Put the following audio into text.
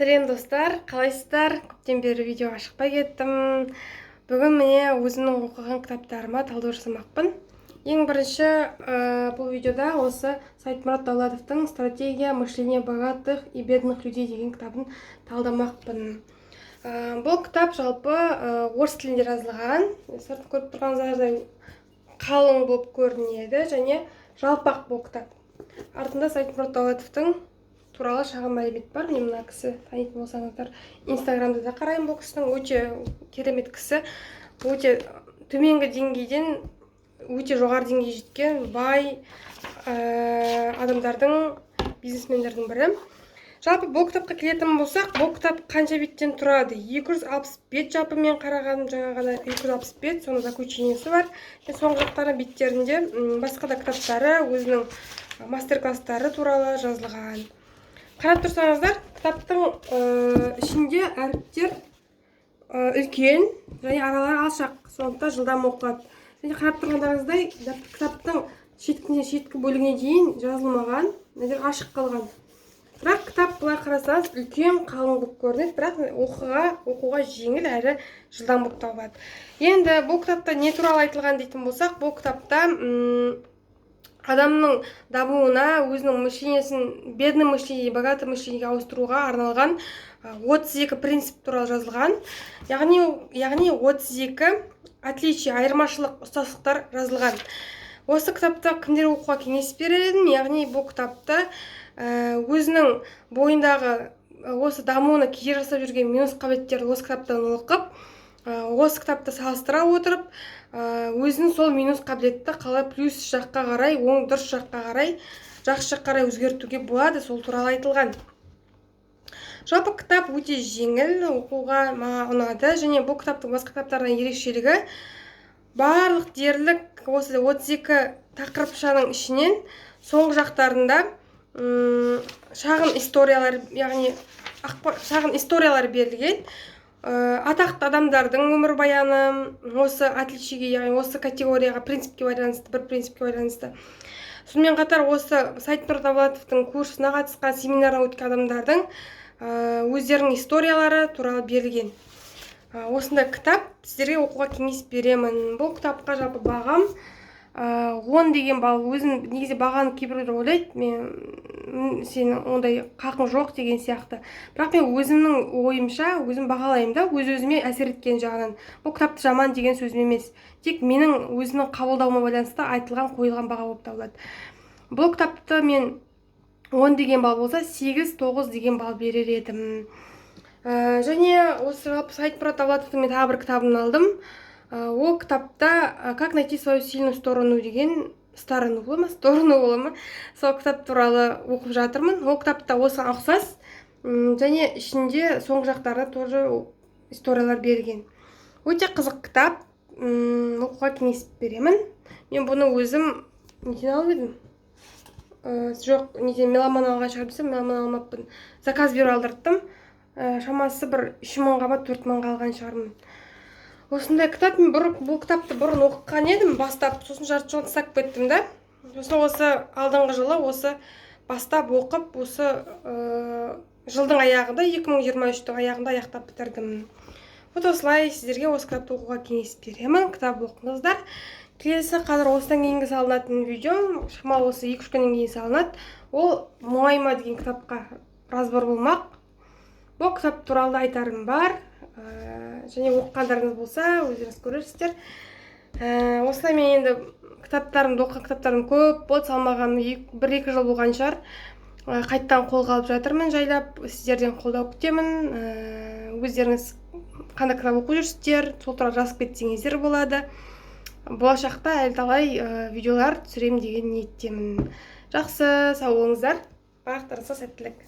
Сәлем достар, қалайсыздар? Көптен бері видеоға шықпай кеттім. Бүгін міне өзімнің оқыған кітаптарыма талдау жасамақпын. Ең бірінші бұл видеода осы Сайтмұрат Давлатовтың «Стратегия мышления богатых и бедных людей» деген кітабын талдамақпын. Бұл кітап жалпы орыс тілінде жазылған. Сыртын көріп тұрғаныңыздардай қалың болып көрінеді және жалпақ бұл кітап. Артында Сайтмұрат Давлатовтың туралы шағын мәлімет бар. Мен мына кісі танитын болсаңыздар, Инстаграмда да қараймын. Бұл кісінің өте керемет кісі, өте төменгі деңгейден өте жоғары деңгейге жеткен бай адамдардың, бизнесмендердің бірі. Жалпы бұл кітапқа келетін болсақ, бұл кітап қанша беттен тұрады? 260 бет жалпы мен қарағаным, жаңа ғана 260 бет, соның заключениесі бар. Соңғы жақтары беттерінде басқа да кітаптары, өзінің мастер-класстары туралы жазылған. Қарап тұрсаңыздар, кітаптың ішінде әріптер үлкен және аралары алшақ, сондықтан жылдам оқылады. Және қарап тұрғандарыңыздай, кітаптың шеткі бөлігіне дейін жазылмаған, ашық қалған. Бірақ кітап бұлай қарасаңыз үлкен, қалың болып көрінеді, бірақ оқуға жеңіл әрі жылдам болып табылады. Енді бұл кітапта не туралы айтылған дейтін болсақ, бұл кітапта адамның дамуына, өзінің мышлениесін бедный мышление, богатый мышлениеге ауыстыруға арналған 32 принцип туралы жазылған. Яғни 32 отличие, айырмашылық, ұстаздықтар жазылған. Осы кітапта кімдер оқуға кеңес бередім? Яғни бұл кітапта өзінің бойындағы осы дамуына кедергі жасап жүрген минус қабілеттерді осы кітаптан оқып, осы кітапты салыстыра отырып, өзінің сол минус қабілетті қалай плюс жаққа қарай, оң дұрыс жаққа қарай, жақсы жаққа қарай өзгертуге болады, сол туралы айтылған. Жалпы кітап өте жеңіл, оқуға маған ұнады, және бұл кітаптың басқа кітаптардан ерекшелігі барлық дерлік осы 32 тақырыпшаның ішінен соңғы жақтарында шағын историялар, яғни шағын историялар берілген. Атақты адамдардың өмір баяны осы отличиеге, яғни осы категорияға, принципке байланысты, бір принципке байланысты. Сонымен қатар осы Сайтмұрат Давлатовтың курсына қатысқан, семинарына өткен адамдардың өздерінің историялары туралы берілген. Осындай кітап сіздерге оқуға кеңес беремін. Бұл кітапқа жалпы бағам 10 деген балл. Өзім негізі бағаны кейбіреулер ойлайды, мен сенің ондай қақың жоқ деген сияқты. Бірақ мен өзімнің ойымша, өзім бағалаймын да, өз-өзіме әсер еткен жағынан. Бұл кітапты жаман деген сөзім емес. Тек менің өзімнің қабылдауыма байланысты айтылған, қойылған баға болып табылады. Бұл кітапты мен 10 деген балл болса, 8-9 деген балл берер едім. Және осы жалпы Сайтмұрат Давлатовтың мен тағы бір кітабын алдым. Ол кітапта «Как найти свою сильную сторону» деген сторону бола ма? Сол кітап туралы оқып жатырмын. Ол кітапта осыған ұқсас, және ішінде соңғы жақтарда тоже историялар берген. Өте қызық кітап, оқуға кеңес беремін. Мен бұны өзім неден алып едім? Жоқ, меломан алған шығар десем, меломан алмаппын. Заказ беру алдырттым. Шамасы бір 3 мыңға ма 4 мыңға алған шығармын. Осындай кітап, мен бұл кітапты бұрын оқыған едім, бастап, сосын жарты жылын тастап кеттім да. Сосын осы алдыңғы жылы осы бастап оқып, осы жылдың аяғында, 2023-тің аяғында аяқтап бітірдім. Осылай сіздерге осы кітапты оқуға кеңес беремін. Кітап оқыңыздар. Келесі қазір осыдан кейінгі салынатын видео, шамалы осы 2-3 күннен кейін салынады. Ол «Мұңайма» деген кітапқа разбор болмақ. Бұл кітап туралы айтарым бар. Және оқығандарыңыз болса, өздеріңіз көрерсіздер. Осылай мен енді оқыған кітаптарым көп болды, салмаған 1-2 жыл болған шығар. Қайттан қолға алып жатырмын жайлап, сіздерден қолдау күтемін. Өздеріңіз қандай кітап оқып жүрсіздер, сол туралы жазып кетсеңіздер болады. Болашақта әлі талай видеолар түсіремін деген ниеттемін. Жақсы, сау болыңыздар. Барлықтарыңызға сәттілік.